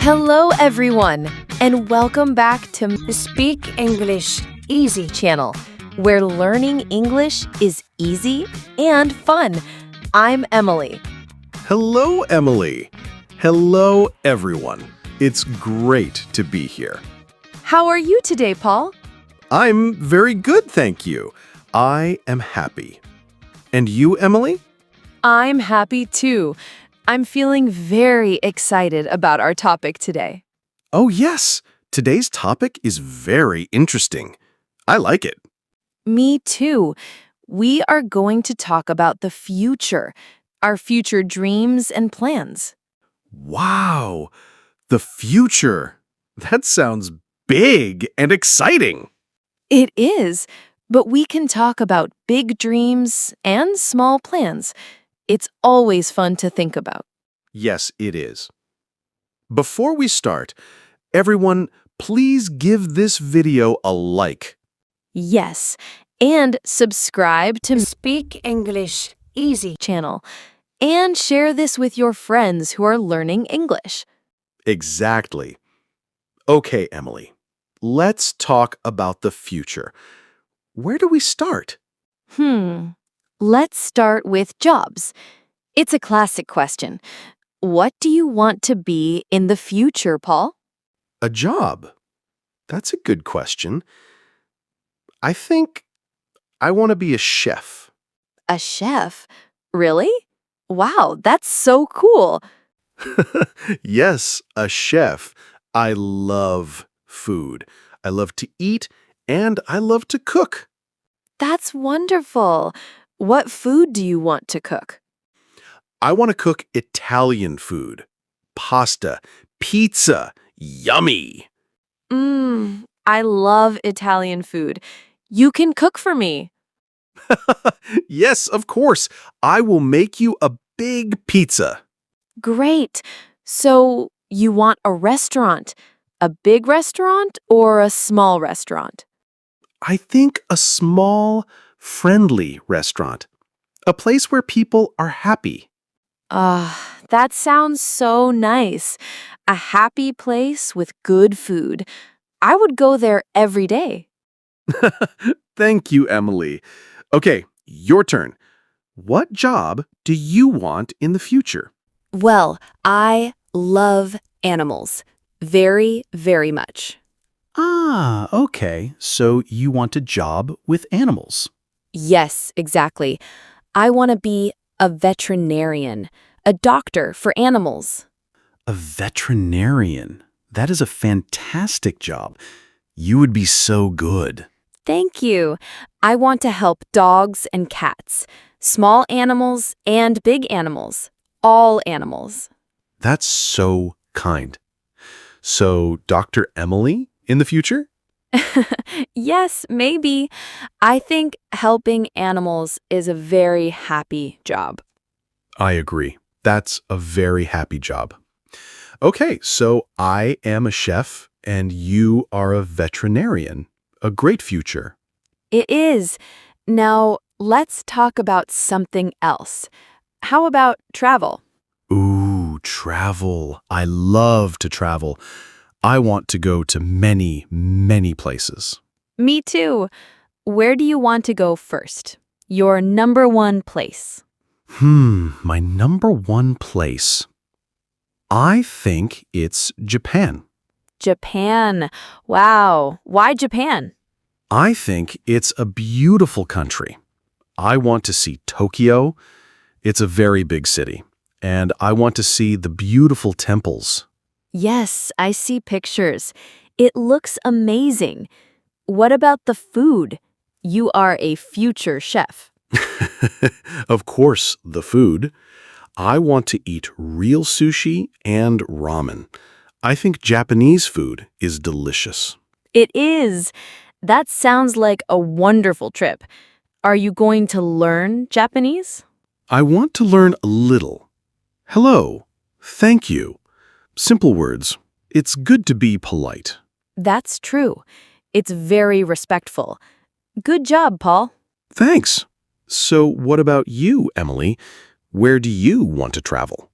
Hello, everyone, and welcome back to the Speak English Easy channel, where learning English is easy and fun. I'm Emily. Hello, Emily. Hello, everyone. It's great to be here. How are you today, Paul? I'm very good, thank you. I am happy. And you, Emily? I'm happy too. I'm feeling very excited about our topic today. Oh, yes. Today's topic is very interesting. I like it. Me too. We are going to talk about the future, our future dreams and plans. Wow. The future. That sounds big and exciting. It is, but we can talk about big dreams and small plans. It's always fun to think about. Yes, it is. Before we start, everyone, please give this video a like. Yes, and subscribe to Speak English Easy channel. And share this with your friends who are learning English. Exactly. Okay, Emily, let's talk about the future. Where do we start? Let's start with jobs. It's a classic question. What do you want to be in the future, Paul? A job. That's a good question. I think I want to be a chef. A chef? Really? Wow, that's so cool. Yes, a chef. I love food. I love to eat, and I love to cook. That's wonderful. What food do you want to cook? I want to cook Italian food. Pasta, pizza, yummy. I love Italian food. You can cook for me. Yes, of course. I will make you a big pizza. Great. So you want a restaurant? A big restaurant or a small restaurant? I think a small, friendly restaurant. A place where people are happy. That sounds so nice. A happy place with good food. I would go there every day. Thank you, Emily. Okay, your turn. What job do you want in the future? Well, I love animals. Very, very much. Ah, okay. So you want a job with animals. Yes, exactly. I want to be a veterinarian, a doctor for animals. A veterinarian. That is a fantastic job. You would be so good. Thank you. I want to help dogs and cats, small animals and big animals, all animals. That's so kind. So, Dr. Emily in the future? Yes, maybe. I think helping animals is a very happy job. I agree. That's a very happy job. Okay, so I am a chef and you are a veterinarian. A great future. It is. Now, let's talk about something else. How about travel? Ooh, travel. I love to travel. I want to go to many, many places. Me too. Where do you want to go first? Your number one place. My number one place. I think it's Japan. Japan. Wow. Why Japan? I think it's a beautiful country. I want to see Tokyo. It's a very big city. And I want to see the beautiful temples. Yes, I see pictures. It looks amazing. What about the food? You are a future chef. Of course, the food. I want to eat real sushi and ramen. I think Japanese food is delicious. It is. That sounds like a wonderful trip. Are you going to learn Japanese? I want to learn a little. Hello. Thank you. Simple words. It's good to be polite. That's true. It's very respectful. Good job, Paul. Thanks. So what about you, Emily? Where do you want to travel?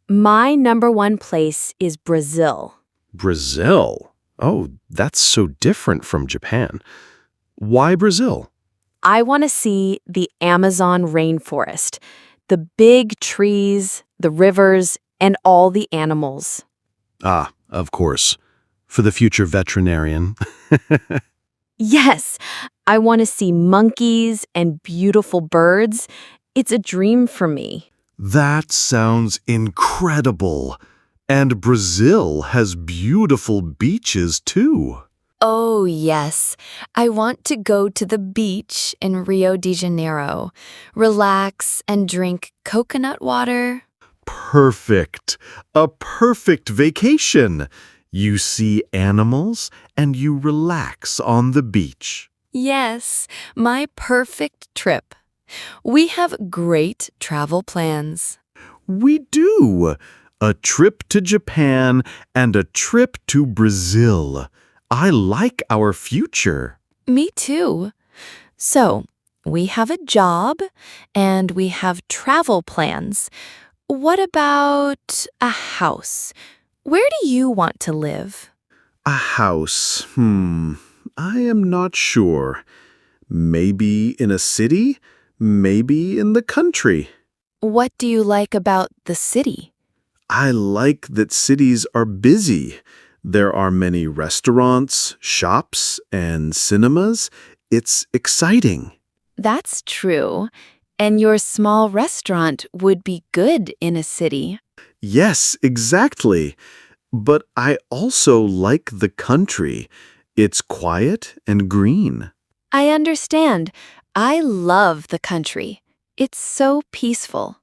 My number one place is Brazil. Brazil. Oh, that's so different from Japan. Why Brazil? I want to see the Amazon rainforest, the big trees, the rivers, and all the animals. Ah, of course. For the future veterinarian. Yes, I want to see monkeys and beautiful birds. It's a dream for me. That sounds incredible. And Brazil has beautiful beaches too. Oh, yes. I want to go to the beach in Rio de Janeiro, relax and drink coconut water. Perfect. A perfect vacation. You see animals and you relax on the beach. Yes, my perfect trip. We have great travel plans. We do. A trip to Japan and a trip to Brazil. I like our future. Me too. So, we have a job and we have travel plans. What about a house? Where do you want to live? A house. I am not sure. Maybe in a city, maybe in the country. What do you like about the city? I like that cities are busy. There are many restaurants, shops, and cinemas. It's exciting. That's true. And your small restaurant would be good in a city. Yes, exactly. But I also like the country. It's quiet and green. I understand. I love the country. It's so peaceful.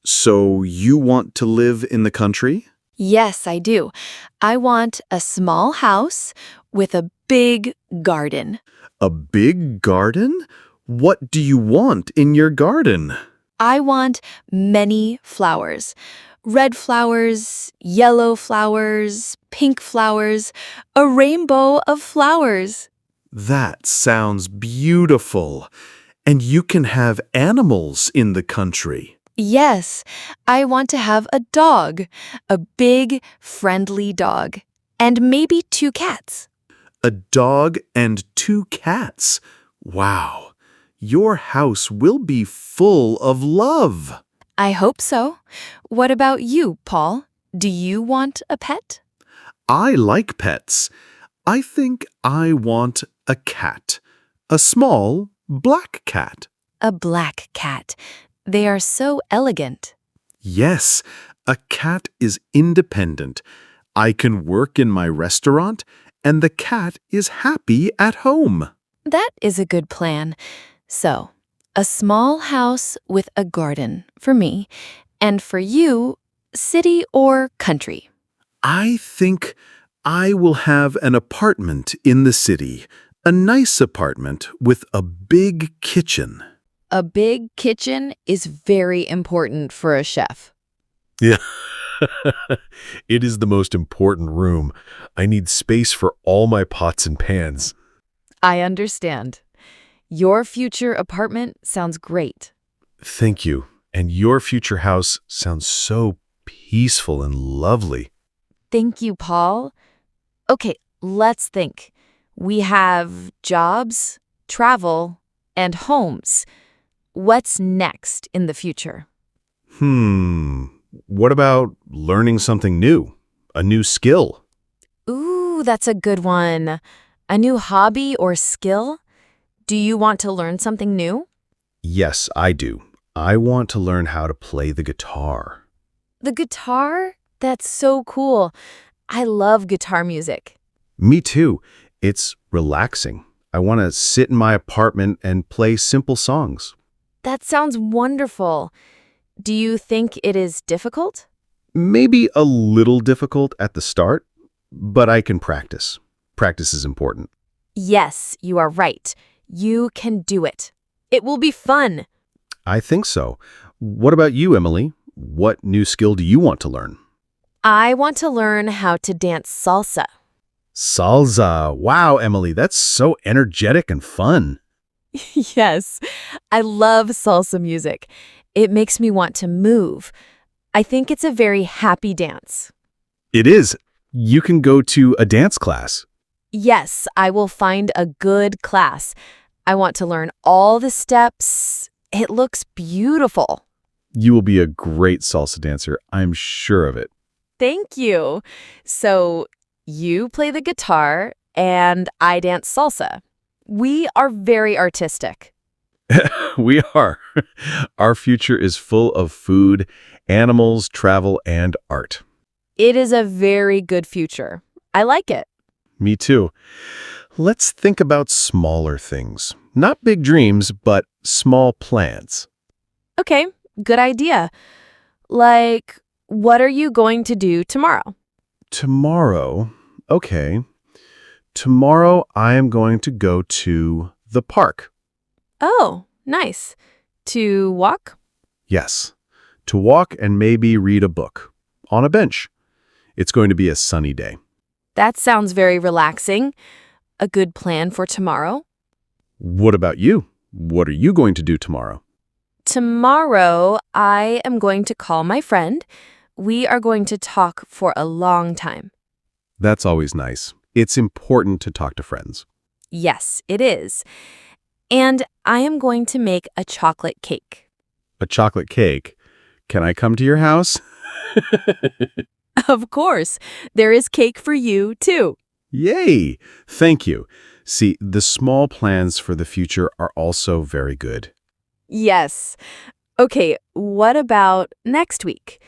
So you want to live in the country? Yes, I do. I want a small house with a big garden. A big garden? What do you want in your garden? I want many flowers. Red flowers, yellow flowers, pink flowers, a rainbow of flowers. That sounds beautiful. And you can have animals in the country. Yes, I want to have a dog, a big, friendly dog, and maybe 2 cats. A dog and 2 cats. Wow. Your house will be full of love. I hope so. What about you, Paul? Do you want a pet? I like pets. I think I want a cat. A small black cat. A black cat. They are so elegant. Yes, a cat is independent. I can work in my restaurant, and the cat is happy at home. That is a good plan. So, a small house with a garden for me, and for you, city or country. I think I will have an apartment in the city, a nice apartment with a big kitchen. A big kitchen is very important for a chef. Yeah. It is the most important room. I need space for all my pots and pans. I understand. Your future apartment sounds great. Thank you. And your future house sounds so peaceful and lovely. Thank you, Paul. Okay, let's think. We have jobs, travel, and homes. What's next in the future? What about learning something new? A new skill? Ooh, that's a good one. A new hobby or skill? Do you want to learn something new? Yes, I do. I want to learn how to play the guitar. The guitar? That's so cool. I love guitar music. Me too. It's relaxing. I want to sit in my apartment and play simple songs. That sounds wonderful. Do you think it is difficult? Maybe a little difficult at the start, but I can practice. Practice is important. Yes, you are right. You can do it. It will be fun. I think so. What about you, Emily? What new skill do you want to learn? I want to learn how to dance salsa. Salsa. Wow, Emily, that's so energetic and fun. Yes, I love salsa music. It makes me want to move. I think it's a very happy dance. It is. You can go to a dance class. Yes, I will find a good class. I want to learn all the steps. It looks beautiful. You will be a great salsa dancer, I'm sure of it. Thank you. So, you play the guitar and I dance salsa. We are very artistic. We are. Our future is full of food, animals, travel, and art. It is a very good future. I like it. Me too. Let's think about smaller things. Not big dreams, but small plans. Okay, good idea. Like, what are you going to do tomorrow? Tomorrow, okay. Tomorrow I am going to go to the park. Oh, nice. To walk? Yes, to walk and maybe read a book. On a bench. It's going to be a sunny day. That sounds very relaxing. A good plan for tomorrow? What about you? What are you going to do tomorrow? Tomorrow, I am going to call my friend. We are going to talk for a long time. That's always nice. It's important to talk to friends. Yes, it is. And I am going to make a chocolate cake. A chocolate cake? Can I come to your house? Of course. There is cake for you, too. Yay! Thank you. See, the small plans for the future are also very good. Yes. Okay, what about next week?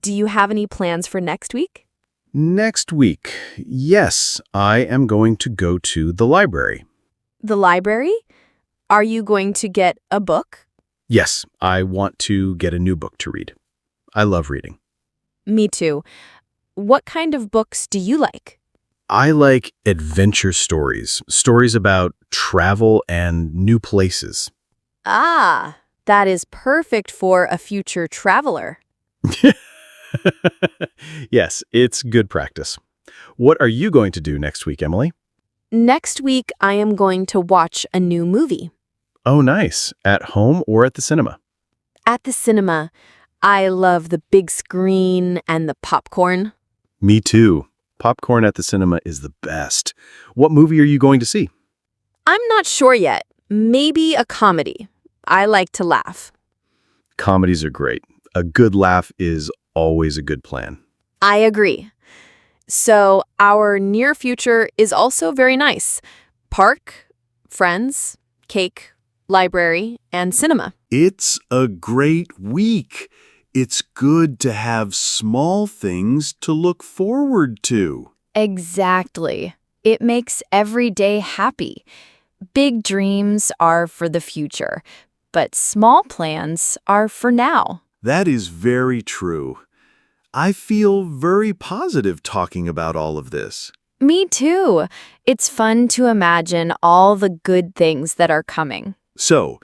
Do you have any plans for next week? Next week, yes, I am going to go to the library. The library? Are you going to get a book? Yes, I want to get a new book to read. I love reading. Me too. What kind of books do you like? I like adventure stories, stories about travel and new places. Ah, that is perfect for a future traveler. Yes, it's good practice. What are you going to do next week, Emily? Next week, I am going to watch a new movie. Oh, nice. At home or at the cinema? At the cinema, I love the big screen and the popcorn. Me too. Popcorn at the cinema is the best. What movie are you going to see? I'm not sure yet. Maybe a comedy. I like to laugh. Comedies are great. A good laugh is always a good plan. I agree. So our near future is also very nice. Park, friends, cake, library, and cinema. It's a great week. It's good to have small things to look forward to. Exactly. It makes every day happy. Big dreams are for the future, but small plans are for now. That is very true. I feel very positive talking about all of this. Me too. It's fun to imagine all the good things that are coming. So,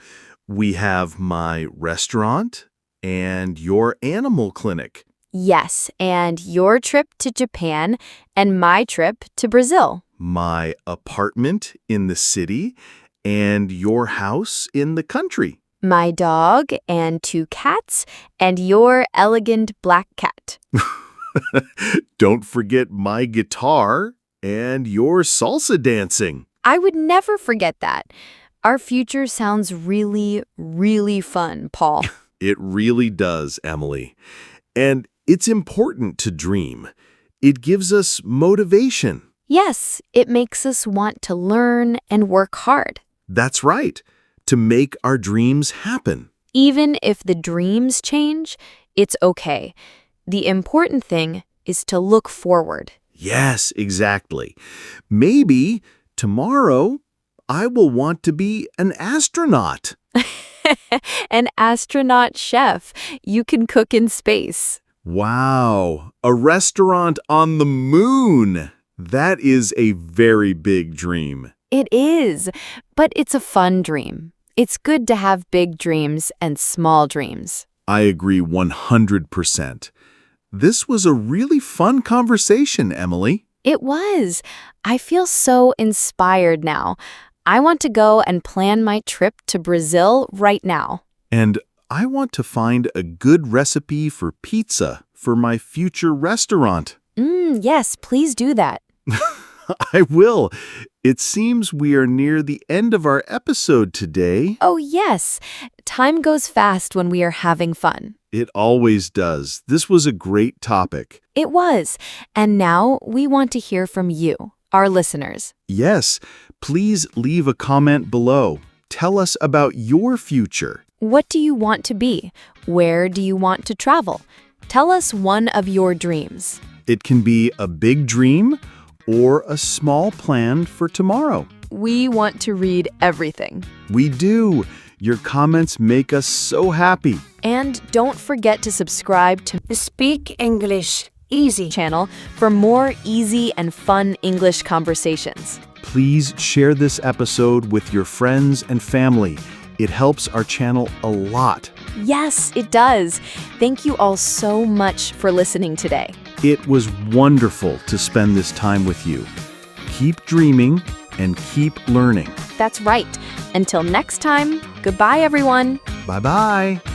we have my restaurant and your animal clinic. Yes, and your trip to Japan and my trip to Brazil. My apartment in the city and your house in the country. My dog and 2 cats and your elegant black cat. Don't forget my guitar and your salsa dancing. I would never forget that. Our future sounds really, really fun, Paul. It really does, Emily. And it's important to dream. It gives us motivation. Yes, it makes us want to learn and work hard. That's right. To make our dreams happen. Even if the dreams change, it's okay. The important thing is to look forward. Yes, exactly. Maybe tomorrow I will want to be an astronaut. An astronaut chef. You can cook in space. Wow, a restaurant on the moon. That is a very big dream. It is, but it's a fun dream. It's good to have big dreams and small dreams. I agree 100%. This was a really fun conversation, Emily. It was. I feel so inspired now. I want to go and plan my trip to Brazil right now. And I want to find a good recipe for pizza for my future restaurant. Yes, please do that. I will. It seems we are near the end of our episode today. Oh, yes. Time goes fast when we are having fun. It always does. This was a great topic. It was. And now we want to hear from you, our listeners. Yes, please leave a comment below. Tell us about your future. What do you want to be? Where do you want to travel? Tell us one of your dreams. It can be a big dream or a small plan for tomorrow. We want to read everything. We do. Your comments make us so happy. And don't forget to subscribe to the Speak English Easy channel for more easy and fun English conversations. Please share this episode with your friends and family. It helps our channel a lot. Yes, it does. Thank you all so much for listening today. It was wonderful to spend this time with you. Keep dreaming and keep learning. That's right. Until next time, goodbye, everyone. Bye-bye.